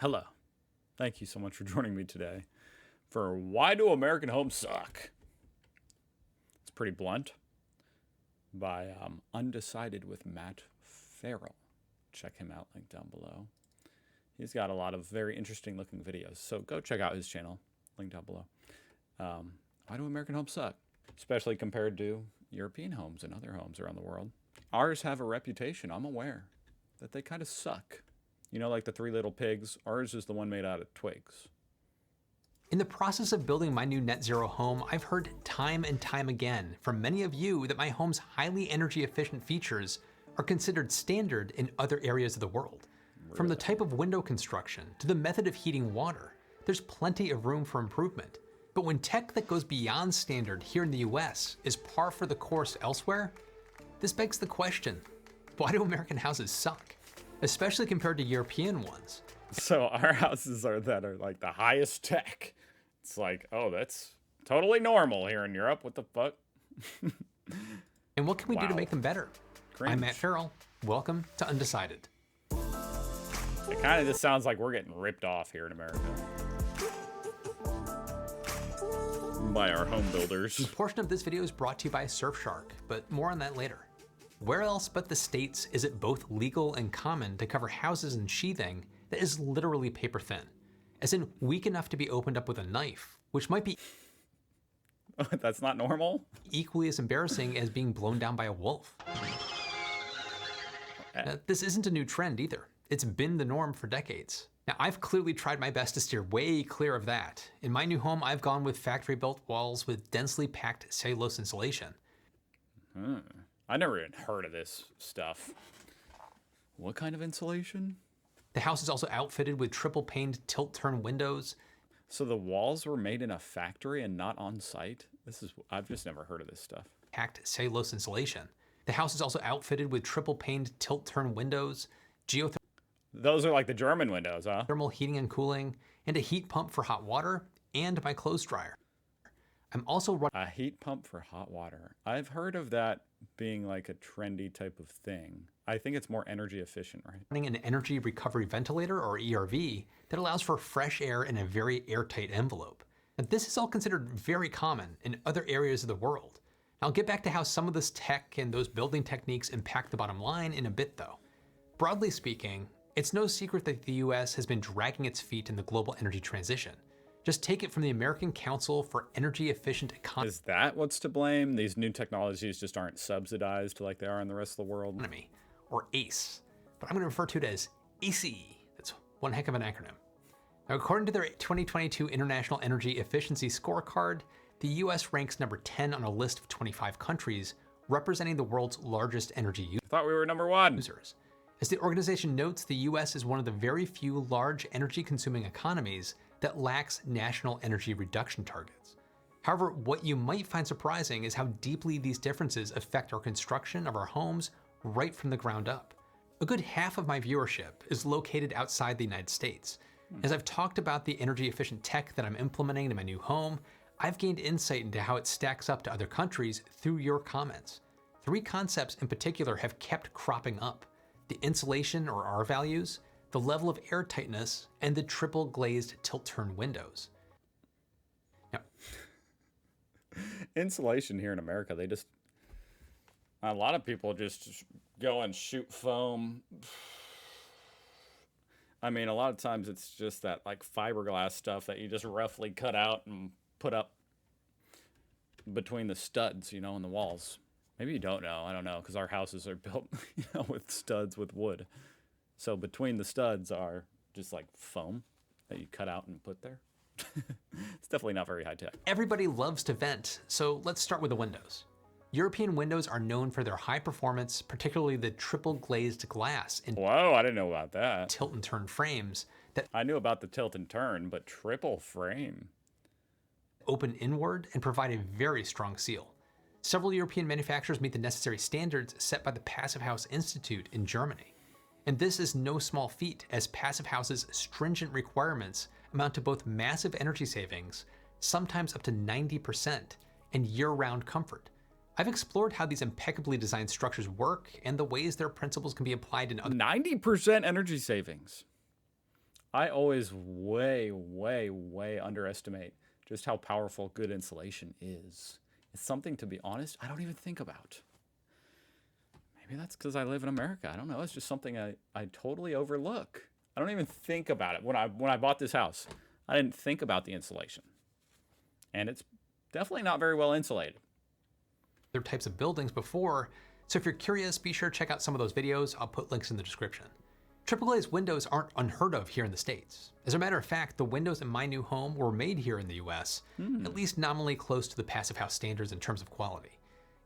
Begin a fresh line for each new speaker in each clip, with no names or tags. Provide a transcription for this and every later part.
Hello. Thank you so much for joining me today for Why Do American Homes Suck? It's pretty blunt by Undecided with Matt Farrell. Check him out, link down below. He's got a lot of very interesting looking videos, so go check out his channel, link down below. Why do American homes suck? Especially compared to European homes and other homes around the world. Ours have a reputation, I'm aware, that they kind of suck. You know, like the Three Little Pigs, ours is the one made out of twigs.
In the process of building my new net zero home, I've heard time and time again from many of you that my home's highly energy efficient features are considered standard in other areas of the world. Really? From the type of window construction to the method of heating water, there's plenty of room for improvement. But when tech that goes beyond standard here in the US is par for the course elsewhere, this begs the question, why do American houses suck? Especially compared to European ones.
So our houses are like the highest tech. It's like, oh, that's totally normal here in Europe. What the fuck?
And what can we do to make them better?
Cringe.
I'm Matt Farrell. Welcome to Undecided.
It kind of just sounds like we're getting ripped off here in America by our home builders.
A portion of this video is brought to you by Surfshark, but more on that later. Where else but the States is it both legal and common to cover houses in sheathing that is literally paper thin? As in weak enough to be opened up with a knife, which might be
That's not normal?
Equally as embarrassing as being blown down by a wolf. Now, this isn't a new trend either. It's been the norm for decades. Now, I've clearly tried my best to steer way clear of that. In my new home, I've gone with factory-built walls with densely packed cellulose insulation.
I never even heard of this stuff. What kind of insulation?
The house is also outfitted with triple-paned tilt-turn windows.
So the walls were made in a factory and not on site? I've just never heard of this stuff.
Packed cellulose insulation. The house is also outfitted with triple-paned tilt-turn windows,
Those are like the German windows, huh?
thermal heating and cooling, and a heat pump for hot water, and my clothes dryer. I'm also running
a heat pump for hot water. I've heard of that being like a trendy type of thing. I think it's more energy efficient, right?
Running an energy recovery ventilator, or ERV, that allows for fresh air in a very airtight envelope. Now, this is all considered very common in other areas of the world. I'll get back to how some of this tech and those building techniques impact the bottom line in a bit though. Broadly speaking, it's no secret that the US has been dragging its feet in the global energy transition. Just take it from the American Council for Energy Efficient Economy.
Is that what's to blame? These new technologies just aren't subsidized like they are in the rest of the world?
Or ACE, but I'm going to refer to it as AC. That's one heck of an acronym. Now, according to their 2022 International Energy Efficiency Scorecard, the US ranks number 10 on a list of 25 countries representing the world's largest energy users.
I thought we were number one.
As the organization notes, the US is one of the very few large energy-consuming economies that lacks national energy reduction targets. However, what you might find surprising is how deeply these differences affect our construction of our homes right from the ground up. A good half of my viewership is located outside the United States. As I've talked about the energy-efficient tech that I'm implementing in my new home, I've gained insight into how it stacks up to other countries through your comments. 3 concepts in particular have kept cropping up: the insulation or R values, the level of air tightness, and the triple glazed tilt-turn windows. Now,
insulation here in America, a lot of people just go and shoot foam. I mean, a lot of times it's just that like fiberglass stuff that you just roughly cut out and put up between the studs, in the walls. Maybe you don't know, I don't know, because our houses are built, with studs with wood. So between the studs are just like foam that you cut out and put there. It's definitely not very high tech.
Everybody loves to vent, so let's start with the windows. European windows are known for their high performance, particularly the triple glazed glass in
Whoa, I didn't know about that.
Tilt and turn frames that
I knew about the tilt and turn, but triple frame.
Open inward and provide a very strong seal. Several European manufacturers meet the necessary standards set by the Passive House Institute in Germany. And this is no small feat, as Passive House's stringent requirements amount to both massive energy savings, sometimes up to 90%, and year-round comfort. I've explored how these impeccably designed structures work and the ways their principles can be applied in other
90% energy savings. I always way underestimate just how powerful good insulation is. It's something, to be honest, I don't even think about. Maybe that's because I live in America. I don't know. It's just something I totally overlook. I don't even think about it. When I bought this house, I didn't think about the insulation. And it's definitely not very well insulated.
Other types of buildings before, so if you're curious, be sure to check out some of those videos. I'll put links in the description. Triple glazed windows aren't unheard of here in the States. As a matter of fact, the windows in my new home were made here in the US, at least nominally close to the Passive House standards in terms of quality.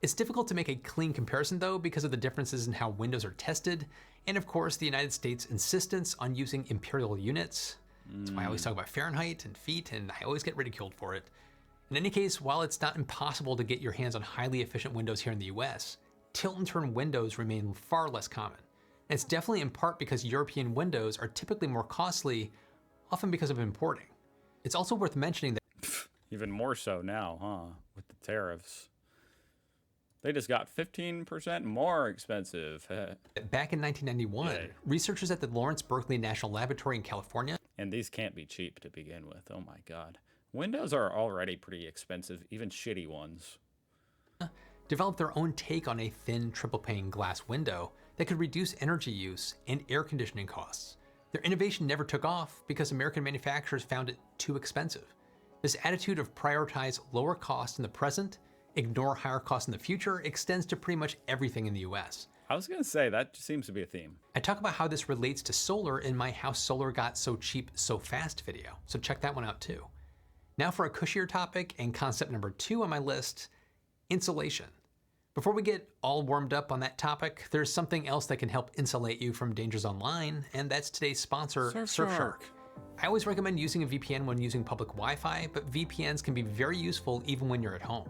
It's difficult to make a clean comparison though because of the differences in how windows are tested, and of course the United States' insistence on using imperial units. That's why I always talk about Fahrenheit and feet, and I always get ridiculed for it. In any case, while it's not impossible to get your hands on highly efficient windows here in the US, tilt and turn windows remain far less common. And it's definitely in part because European windows are typically more costly, often because of importing. It's also worth mentioning that
Even more so now, huh? With the tariffs. They just got 15% more expensive.
back in 1991,
Yeah.
researchers at the Lawrence Berkeley National Laboratory in California
And these can't be cheap to begin with. Oh my god. Windows are already pretty expensive, even shitty ones.
developed their own take on a thin triple pane glass window that could reduce energy use and air conditioning costs. Their innovation never took off because American manufacturers found it too expensive. This attitude of prioritize lower costs in the present, ignore higher costs in the future extends to pretty much everything in the US.
I was going to say, that seems to be a theme.
I talk about how this relates to solar in my How Solar Got So Cheap So Fast video, so check that one out too. Now for a cushier topic and concept number 2 on my list, insulation. Before we get all warmed up on that topic, there's something else that can help insulate you from dangers online, and that's today's sponsor, Surfshark. I always recommend using a VPN when using public Wi-Fi, but VPNs can be very useful even when you're at home.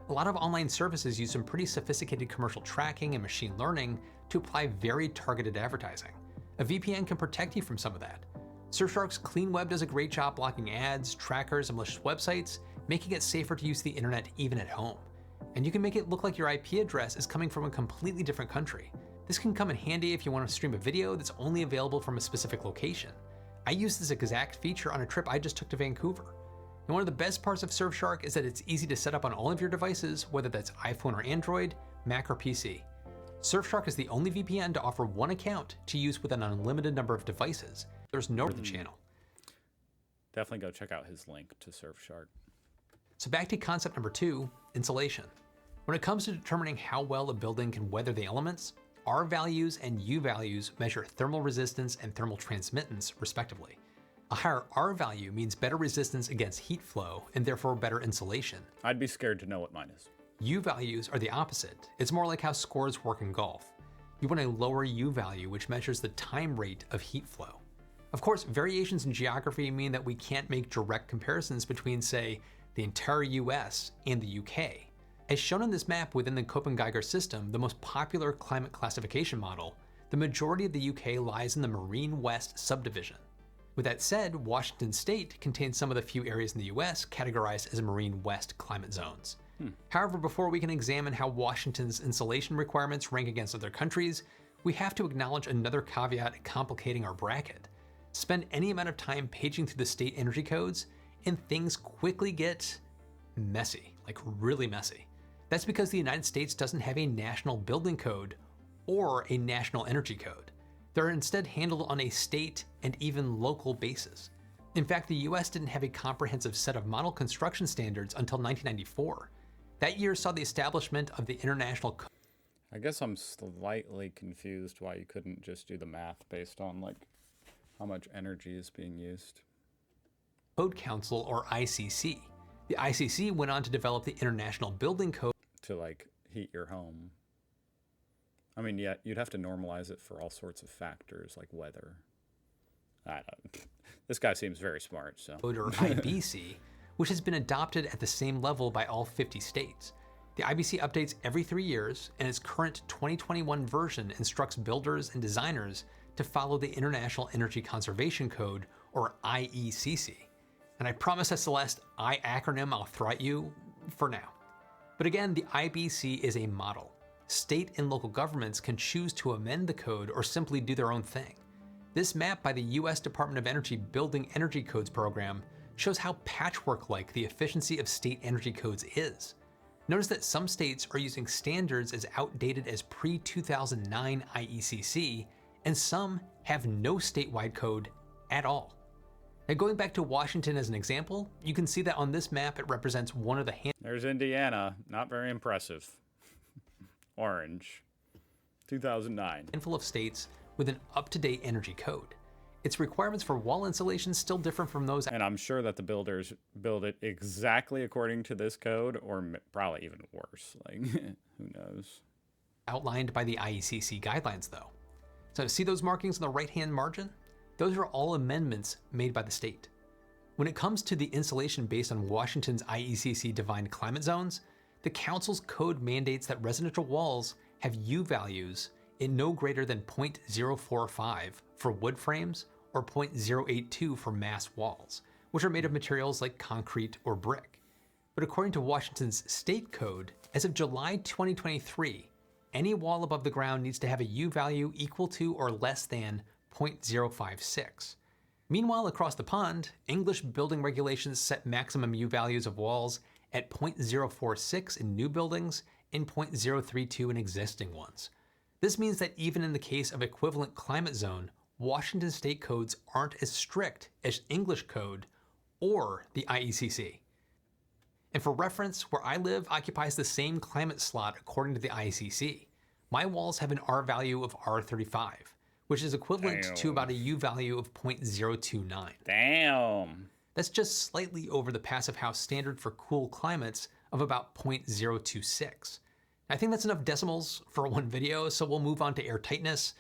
A lot of online services use some pretty sophisticated commercial tracking and machine learning to apply very targeted advertising. A VPN can protect you from some of that. Surfshark's Clean Web does a great job blocking ads, trackers, and malicious websites, making it safer to use the internet even at home. And you can make it look like your IP address is coming from a completely different country. This can come in handy if you want to stream a video that's only available from a specific location. I used this exact feature on a trip I just took to Vancouver. And one of the best parts of Surfshark is that it's easy to set up on all of your devices, whether that's iPhone or Android, Mac or PC. Surfshark is the only VPN to offer one account to use with an unlimited number of devices. There's no for the channel.
Definitely go check out his link to Surfshark.
So back to concept number 2, insulation. When it comes to determining how well a building can weather the elements, R values and U values measure thermal resistance and thermal transmittance, respectively. A higher R value means better resistance against heat flow and therefore better insulation.
I'd be scared to know what mine is.
U values are the opposite. It's more like how scores work in golf. You want a lower U value, which measures the time rate of heat flow. Of course, variations in geography mean that we can't make direct comparisons between, say, the entire US and the UK. As shown in this map within the Köppen-Geiger system, the most popular climate classification model, the majority of the UK lies in the Marine West subdivision. With that said, Washington State contains some of the few areas in the US categorized as Marine West climate zones. However, before we can examine how Washington's insulation requirements rank against other countries, we have to acknowledge another caveat complicating our bracket. Spend any amount of time paging through the state energy codes, and things quickly get messy, like really messy. That's because the United States doesn't have a national building code or a national energy code. They're instead handled on a state and even local basis. In fact, the US didn't have a comprehensive set of model construction standards until 1994. That year saw the establishment of the International Code.
I guess I'm slightly confused why you couldn't just do the math based on like how much energy is being used.
Code Council, or ICC. The ICC went on to develop the International Building Code
To like heat your home. I mean, yeah, you'd have to normalize it for all sorts of factors like weather. I don't. This guy seems very smart, so.
or IBC, which has been adopted at the same level by all 50 states. The IBC updates every 3 years, and its current 2021 version instructs builders and designers to follow the International Energy Conservation Code, or IECC. And I promise that's the last I acronym I'll throw at you for now. But again, the IBC is a model. State and local governments can choose to amend the code or simply do their own thing. This map by the US Department of Energy Building Energy Codes program shows how patchwork-like the efficiency of state energy codes is. Notice that some states are using standards as outdated as pre-2009 IECC, and some have no statewide code at all. Now, going back to Washington as an example, you can see that on this map it represents one of the
There's Indiana, not very impressive. Orange, 2009.
handful of states with an up-to-date energy code. Its requirements for wall insulation still different from those
And I'm sure that the builders build it exactly according to this code, or probably even worse. Like, who knows?
outlined by the IECC guidelines though. So see those markings on the right-hand margin? Those are all amendments made by the state. When it comes to the insulation based on Washington's IECC defined climate zones, the council's code mandates that residential walls have U values in no greater than 0.045 for wood frames or 0.082 for mass walls, which are made of materials like concrete or brick. But according to Washington's state code, as of July 2023, any wall above the ground needs to have a U value equal to or less than 0.056. Meanwhile, across the pond, English building regulations set maximum U values of walls at 0.046 in new buildings and 0.032 in existing ones. This means that even in the case of equivalent climate zone, Washington state codes aren't as strict as English code or the IECC. And for reference, where I live occupies the same climate slot according to the IECC. My walls have an R value of R35, which is equivalent to about a U value of 0.029.
Damn.
That's just slightly over the passive house standard for cool climates of about 0.026. I think that's enough decimals for one video, so we'll move on to air tightness,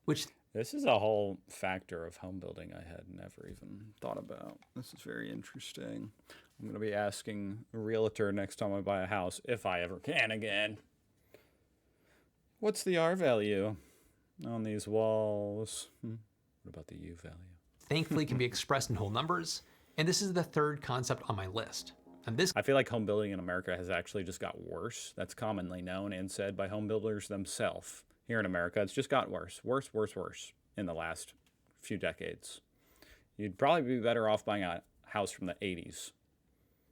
which
This is a whole factor of home building I had never even thought about. This is very interesting. I'm going to be asking a realtor next time I buy a house, if I ever can again. What's the R value on these walls? What about the U value?
thankfully can be expressed in whole numbers, and this is the third concept on my list. And this
I feel like home building in America has actually just got worse. That's commonly known and said by home builders themselves. Here in America, it's just got worse in the last few decades. You'd probably be better off buying a house from the 80s.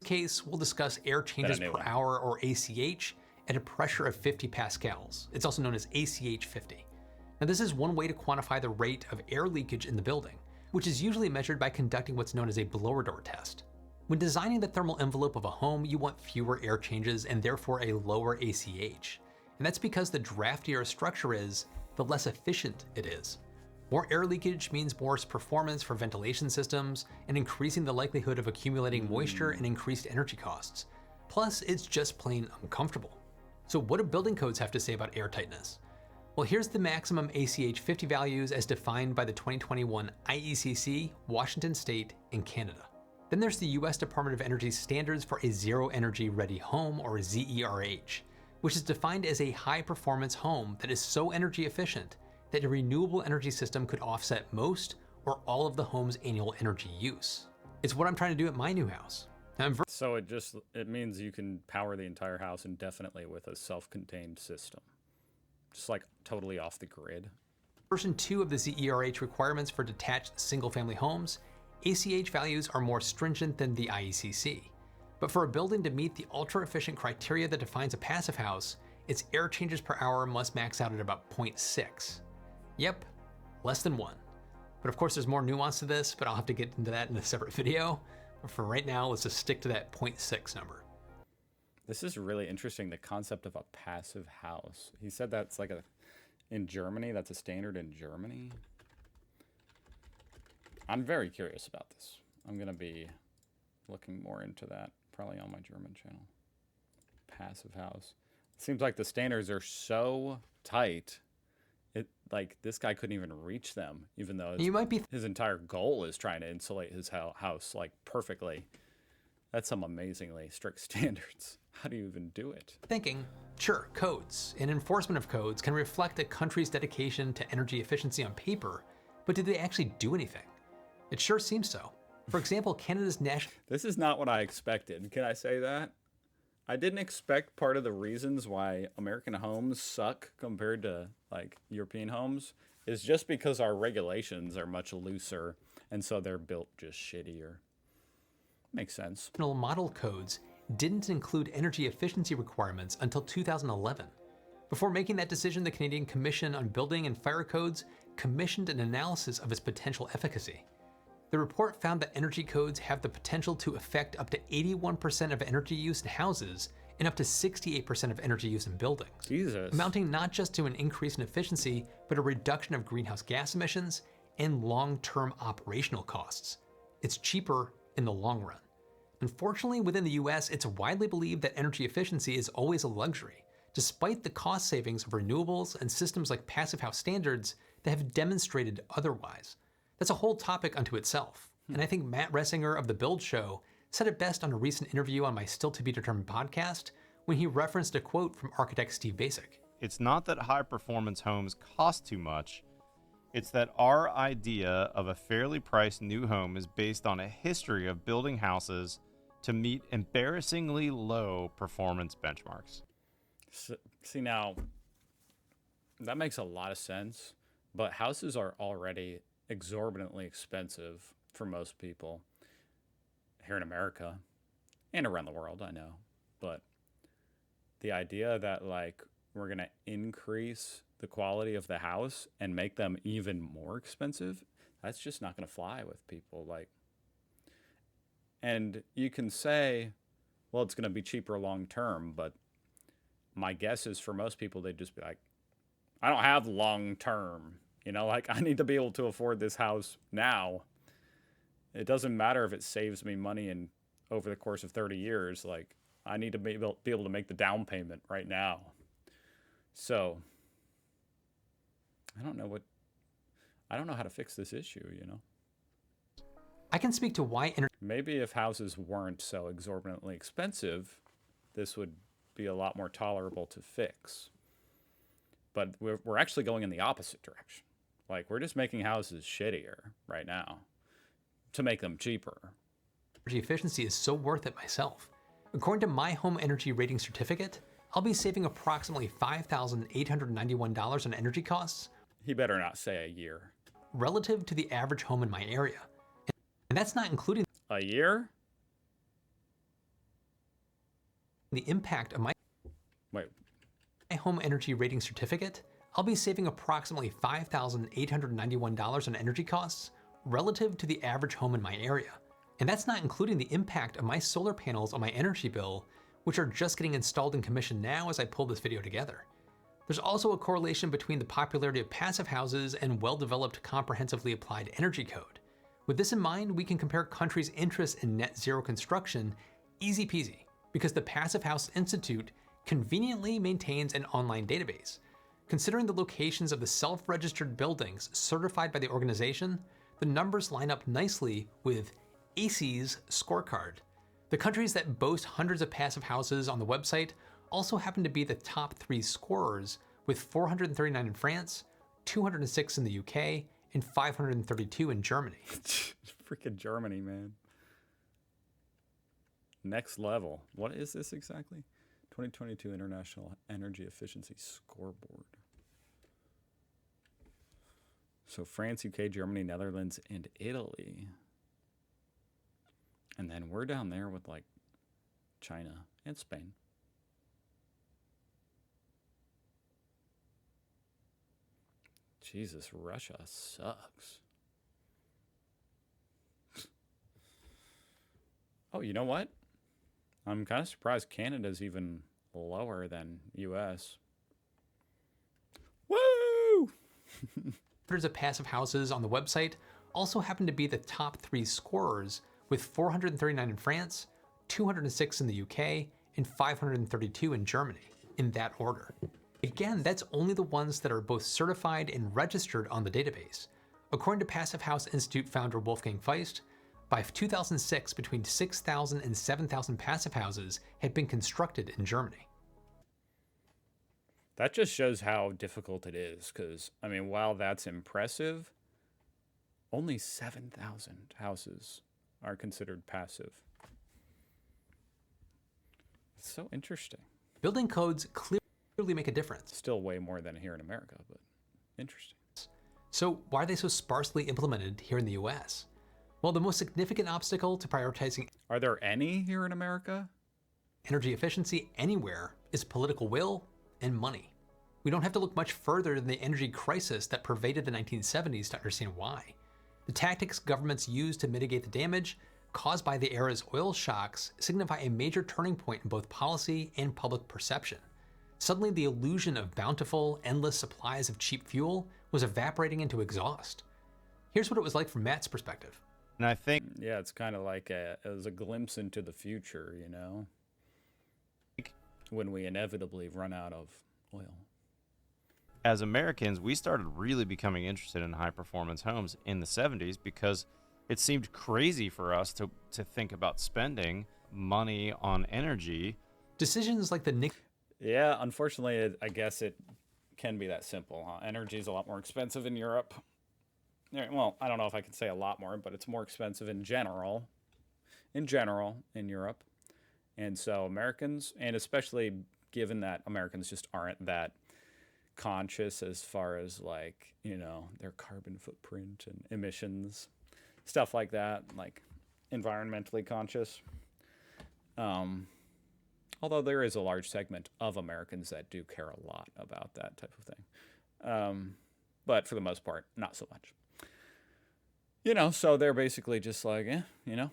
case, we'll discuss air changes per
one.
hour, or ACH, at a pressure of 50 pascals. It's also known as ACH 50. Now, this is one way to quantify the rate of air leakage in the building, which is usually measured by conducting what's known as a blower door test. When designing the thermal envelope of a home, you want fewer air changes and therefore a lower ACH. And that's because the draftier a structure is, the less efficient it is. More air leakage means worse performance for ventilation systems and increasing the likelihood of accumulating moisture and increased energy costs. Plus, it's just plain uncomfortable. So what do building codes have to say about air tightness? Well, here's the maximum ACH 50 values as defined by the 2021 IECC, Washington State, and Canada. Then there's the US Department of Energy's standards for a Zero Energy Ready Home, or ZERH, which is defined as a high-performance home that is so energy efficient that a renewable energy system could offset most or all of the home's annual energy use. It's what I'm trying to do at my new house. Now,
So it means you can power the entire house indefinitely with a self-contained system. Just like totally off the grid.
version 2 of the ZERH requirements for detached single-family homes, ACH values are more stringent than the IECC. But for a building to meet the ultra-efficient criteria that defines a passive house, its air changes per hour must max out at about 0.6. Yep, less than 1. But of course there's more nuance to this, but I'll have to get into that in a separate video. But for right now, let's just stick to that 0.6 number.
This is really interesting, the concept of a passive house. He said that's like in Germany, that's a standard in Germany. I'm very curious about this. I'm going to be looking more into that, probably on my German channel. Passive house. It seems like the standards are so tight. Like this guy couldn't even reach them, even though his entire goal is trying to insulate his house like perfectly. That's some amazingly strict standards. How do you even do it?
Thinking, sure, codes and enforcement of codes can reflect a country's dedication to energy efficiency on paper, but did they actually do anything? It sure seems so. For example, Canada's national...
This is not what I expected. Can I say that? I didn't expect part of the reasons why American homes suck compared to like European homes is just because our regulations are much looser, and so they're built just shittier. Makes sense.
Model codes didn't include energy efficiency requirements until 2011. Before making that decision, the Canadian Commission on Building and Fire Codes commissioned an analysis of its potential efficacy. The report found that energy codes have the potential to affect up to 81% of energy use in houses and up to 68% of energy use in buildings.
Jesus.
Amounting not just to an increase in efficiency, but a reduction of greenhouse gas emissions and long-term operational costs. It's cheaper in the long run. Unfortunately, within the US, it's widely believed that energy efficiency is always a luxury, despite the cost savings of renewables and systems like passive house standards that have demonstrated otherwise. That's a whole topic unto itself. And I think Matt Ressinger of The Build Show said it best on a recent interview on my Still to Be Determined podcast when he referenced a quote from architect Steve Basic.
It's not that high performance homes cost too much. It's that our idea of a fairly priced new home is based on a history of building houses to meet embarrassingly low performance benchmarks.
See, now, that makes a lot of sense, but houses are already exorbitantly expensive for most people here in America and around the world, I know. But the idea that, like, we're going to increase the quality of the house and make them even more expensive, that's just not going to fly with people. Like, and you can say, well, it's going to be cheaper long term, but my guess is for most people, they'd just be like, I don't have long term. You know, like, I need to be able to afford this house now. It doesn't matter if it saves me money in over the course of 30 years. Like, I need to be able to make the down payment right now. So I don't know how to fix this issue, you know?
I can speak to why
Maybe if houses weren't so exorbitantly expensive, this would be a lot more tolerable to fix. But we're actually going in the opposite direction. Like, we're just making houses shittier right now to make them cheaper.
energy efficiency is so worth it myself. According to my home energy rating certificate, I'll be saving approximately $5,891 on energy costs.
He better not say a year.
Relative to the average home in my area. And that's not including
A year?
the impact of my
Wait,
home energy rating certificate. I'll be saving approximately $5,891 on energy costs relative to the average home in my area. And that's not including the impact of my solar panels on my energy bill, which are just getting installed and commissioned now as I pull this video together. There's also a correlation between the popularity of passive houses and well-developed comprehensively applied energy code. With this in mind, we can compare countries' interest in net zero construction easy peasy, because the Passive House Institute conveniently maintains an online database. Considering the locations of the self-registered buildings certified by the organization, the numbers line up nicely with ACE's scorecard. The countries that boast hundreds of passive houses on the website also happen to be the top 3 scorers, with 439 in France, 206 in the UK, and 532 in Germany.
freaking Germany, man. Next level. What is this exactly? 2022 International Energy Efficiency Scoreboard. So France, UK, Germany, Netherlands, and Italy. And then we're down there with, like, China and Spain. Jesus, Russia sucks. Oh, you know what? I'm kind of surprised Canada's even lower than US. Woo!
Hundreds of passive houses on the website also happen to be the top 3 scorers, with 439 in France, 206 in the UK, and 532 in Germany, in that order. Again, that's only the ones that are both certified and registered on the database. According to Passive House Institute founder Wolfgang Feist, by 2006, between 6,000 and 7,000 passive houses had been constructed in Germany.
That just shows how difficult it is, because, I mean, while that's impressive, only 7,000 houses are considered passive. It's so interesting.
Building codes clearly make a difference.
Still way more than here in America, but interesting.
So why are they so sparsely implemented here in the US? Well, the most significant obstacle to prioritizing
Are there any here in America?
energy efficiency anywhere is political will and money. We don't have to look much further than the energy crisis that pervaded the 1970s to understand why. The tactics governments use to mitigate the damage caused by the era's oil shocks signify a major turning point in both policy and public perception. Suddenly, the illusion of bountiful, endless supplies of cheap fuel was evaporating into exhaust. Here's what it was like from Matt's perspective.
And I think
Yeah, it's kind of like it was a glimpse into the future, you know, when we inevitably run out of oil.
as Americans, we started really becoming interested in high performance homes in the 70s because it seemed crazy for us to think about spending money on energy.
Decisions like the Nick
Yeah, unfortunately, I guess it can be that simple. Huh? Energy is a lot more expensive in Europe. Yeah, well, I don't know if I can say a lot more, but it's more expensive in general. In Europe. And so Americans, and especially given that Americans just aren't that conscious as far as like, you know, their carbon footprint and emissions, stuff like that, like environmentally conscious. Although there is a large segment of Americans that do care a lot about that type of thing. But for the most part, not so much. You know, so they're basically just like, you know,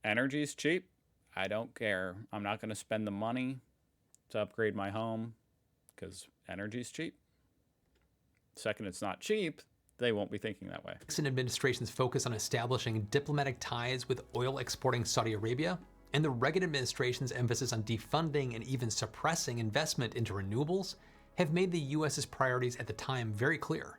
energy's cheap. I don't care. I'm not going to spend the money to upgrade my home because energy's cheap. Second, it's not cheap. They won't be thinking that way.
Nixon administration's focus on establishing diplomatic ties with oil exporting Saudi Arabia and the Reagan administration's emphasis on defunding and even suppressing investment into renewables have made the US's priorities at the time very clear.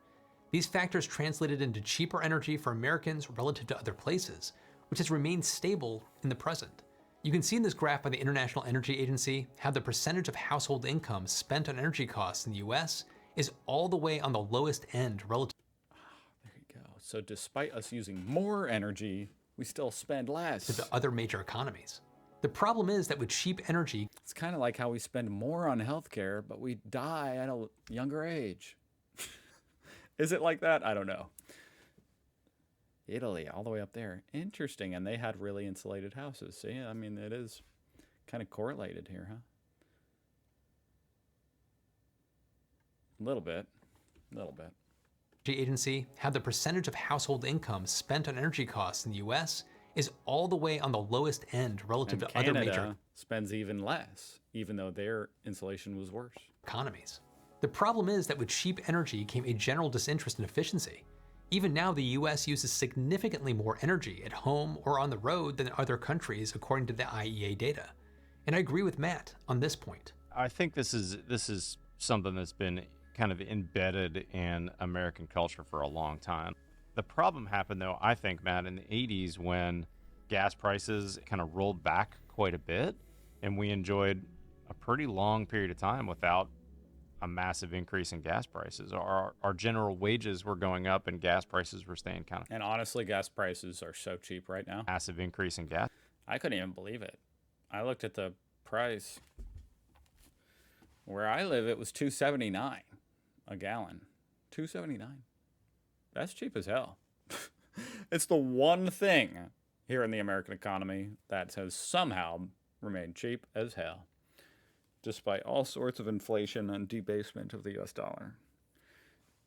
These factors translated into cheaper energy for Americans relative to other places, which has remained stable in the present. You can see in this graph by the International Energy Agency how the percentage of household income spent on energy costs in the US is all the way on the lowest end relative
There you go. So despite us using more energy, we still spend less.
to the other major economies. The problem is that with cheap energy,
It's kind of like how we spend more on healthcare, but we die at a younger age. Is it like that? I don't know. Italy, all the way up there. Interesting. And they had really insulated houses. See, I mean, it is kind of correlated here, huh? A little bit. A little bit.
agency how the percentage of household income spent on energy costs in the US is all the way on the lowest end relative
And
to other
Canada
major
spends even less, even though their insulation was worse.
economies. The problem is that with cheap energy came a general disinterest in efficiency. Even now, the US uses significantly more energy at home or on the road than other countries, according to the IEA data. And I agree with Matt on this point.
I think this is something that's been kind of embedded in American culture for a long time. The problem happened, though, I think, Matt, in the 80s when gas prices kind of rolled back quite a bit, and we enjoyed a pretty long period of time without a massive increase in gas prices. Our general wages were going up, and gas prices were staying kind of
And honestly, gas prices are so cheap right now.
massive increase in gas.
I couldn't even believe it. I looked at the price. Where I live, it was $2.79 a gallon. $2.79. That's cheap as hell. It's the one thing here in the American economy that has somehow remained cheap as hell, despite all sorts of inflation and debasement of the US dollar.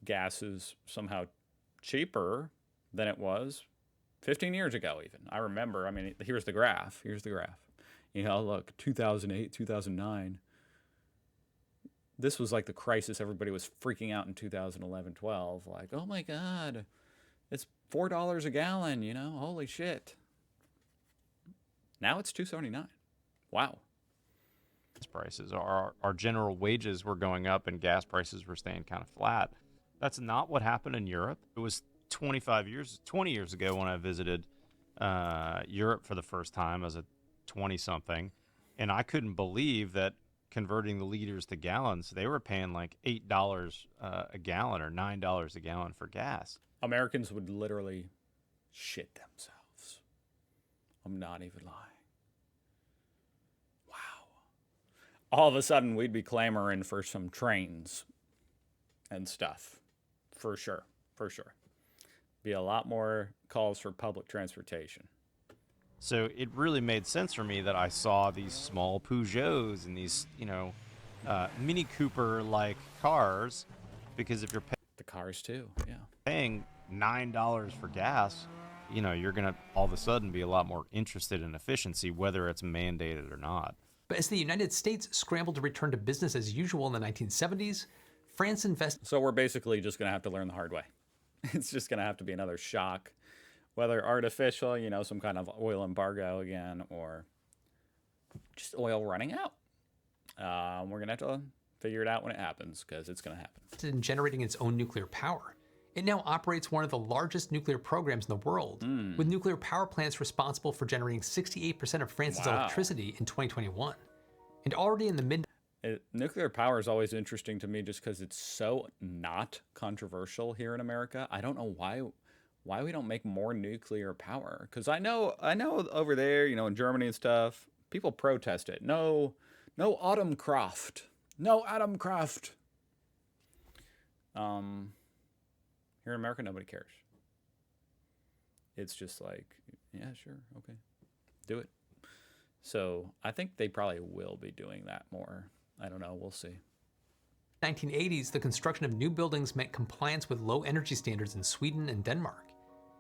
Gas is somehow cheaper than it was 15 years ago, even. I remember, I mean, here's the graph. Here's the graph. You know, look, 2008, 2009. This was like the crisis. Everybody was freaking out in 2011, 12. Like, oh my God, it's $4 a gallon, you know? Holy shit. Now it's $2.79. Wow.
Prices. Our general wages were going up, and gas prices were staying kind of flat. That's not what happened in Europe. It was 20 years ago when I visited Europe for the first time as a 20-something, and I couldn't believe that converting the liters to gallons, they were paying like $8 a gallon or $9 a gallon for gas.
Americans would literally shit themselves. I'm not even lying. Wow. All of a sudden, we'd be clamoring for some trains and stuff, for sure. for sure. Be a lot more calls for public transportation.
So it really made sense for me that I saw these small Peugeots and these, Mini Cooper-like cars, because if you're
The cars too, yeah.
paying $9 for gas, you're going to all of a sudden be a lot more interested in efficiency, whether it's mandated or not.
But as the United States scrambled to return to business as usual in the 1970s, France invested
So we're basically just going to have to learn the hard way. It's just going to have to be another shock, whether artificial, some kind of oil embargo again, or just oil running out. We're going to have to figure it out when it happens, because it's going to happen.
in generating its own nuclear power. It now operates one of the largest nuclear programs in the world, with nuclear power plants responsible for generating 68% of France's electricity in 2021. And already in the mid
Nuclear power is always interesting to me just because it's so not controversial here in America. I don't know why we don't make more nuclear power. Because I know over there, in Germany and stuff, people protest it. No Atomkraft. No Atomkraft. Here in America, nobody cares. It's just like, yeah, sure, okay, do it. So I think they probably will be doing that more. I don't know, we'll see.
1980s, the construction of new buildings meant compliance with low energy standards in Sweden and Denmark.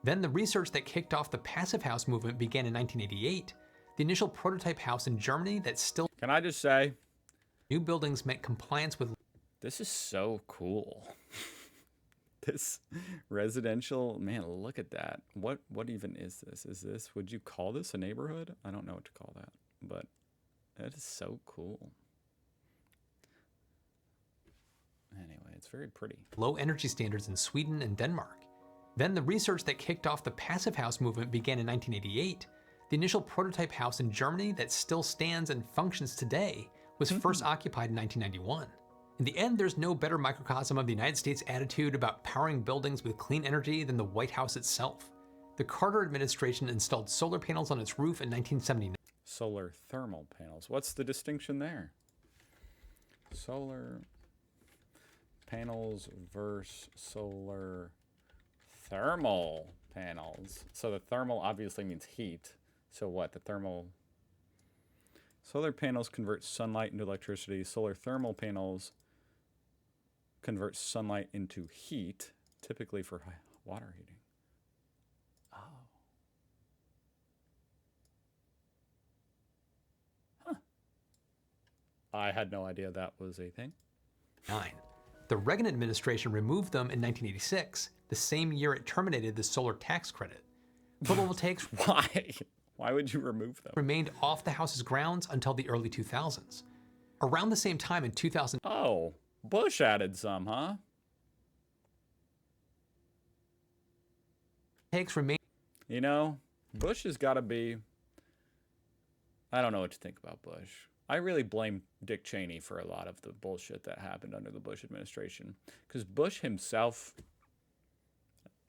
Then the research that kicked off the passive house movement began in 1988. The initial prototype house in Germany that still...
Can I just say,
new buildings meant compliance with...
this is so cool. This residential, man, look at that. What even is this? Would you call this a neighborhood? I don't know what to call that, but that is so cool. Anyway, it's very pretty.
low energy standards in Sweden and Denmark. Then the research that kicked off the passive house movement began in 1988. The initial prototype house in Germany that still stands and functions today was first occupied in 1991. In the end, there's no better microcosm of the United States' attitude about powering buildings with clean energy than the White House itself. The Carter administration installed solar panels on its roof in 1979.
Solar thermal panels. What's the distinction there? Solar panels versus solar thermal panels. So the thermal obviously means heat. So what? The thermal... Solar panels convert sunlight into electricity. Solar thermal panels convert sunlight into heat, typically for water heating. Oh. Huh. I had no idea that was a thing.
The Reagan administration removed them in 1986, the same year it terminated the solar tax credit. Photovoltaics
Why? Why would you remove them?
remained off the house's grounds until the early 2000s. Around the same time in 2000,
Oh, Bush added some, huh?
photovoltaics remained
Bush has got to be... I don't know what to think about Bush. I really blame Dick Cheney for a lot of the bullshit that happened under the Bush administration. Because Bush himself...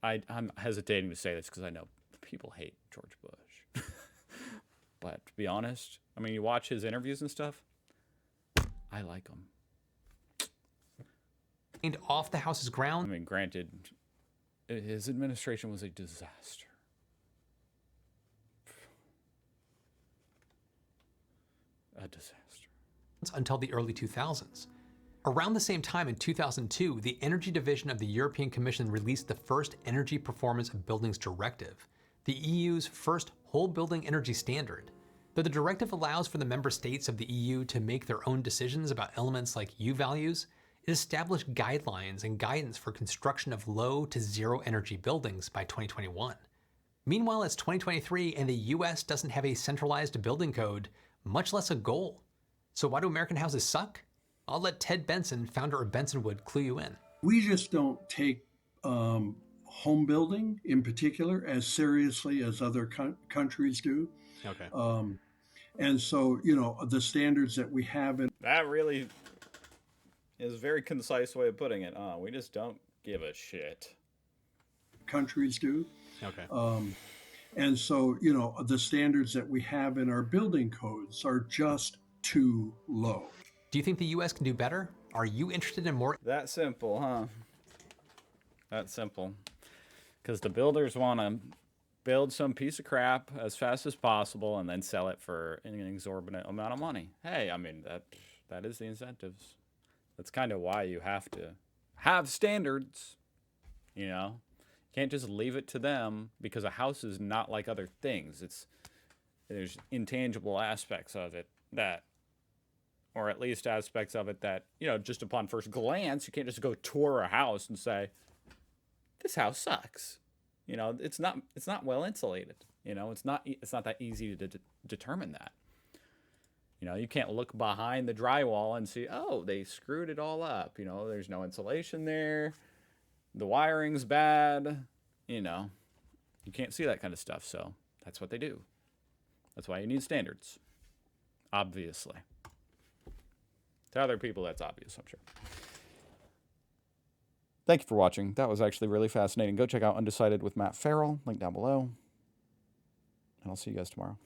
I'm hesitating to say this because I know people hate George Bush. But to be honest, I mean, you watch his interviews and stuff, I like him.
off the house's
I
grounds
mean, granted, his administration was a disaster. A disaster.
until the early 2000s. Around the same time in 2002, the Energy Division of the European Commission released the first Energy Performance of Buildings Directive, the EU's first whole building energy standard. Though the directive allows for the member states of the EU to make their own decisions about elements like U values, it established guidelines and guidance for construction of low to zero energy buildings by 2021. Meanwhile, it's 2023 and the US doesn't have a centralized building code, much less a goal. So why do American houses suck? I'll let Ted Benson, founder of Bensonwood, clue you in.
We just don't take home building in particular as seriously as other countries do.
Okay.
And so, the standards that we have in
That really is a very concise way of putting it. We just don't give a shit.
countries do.
Okay.
And so, the standards that we have in our building codes are just too low.
Do you think the US can do better? Are you interested in more
That simple, huh? That simple. Because the builders want to build some piece of crap as fast as possible and then sell it for an exorbitant amount of money. Hey, I mean, that is the incentives. That's kind of why you have to have standards, you know? You can't just leave it to them, because a house is not like other things. There's intangible aspects of it that, or at least aspects of it that, just upon first glance, you can't just go tour a house and say, this house sucks. It's not well insulated. It's not that easy to determine that. You can't look behind the drywall and see, oh, they screwed it all up. There's no insulation there. The wiring's bad. You can't see that kind of stuff. So that's what they do. That's why you need standards. Obviously. To other people, that's obvious, I'm sure. Thank you for watching. That was actually really fascinating. Go check out Undecided with Matt Farrell. Link down below. And I'll see you guys tomorrow.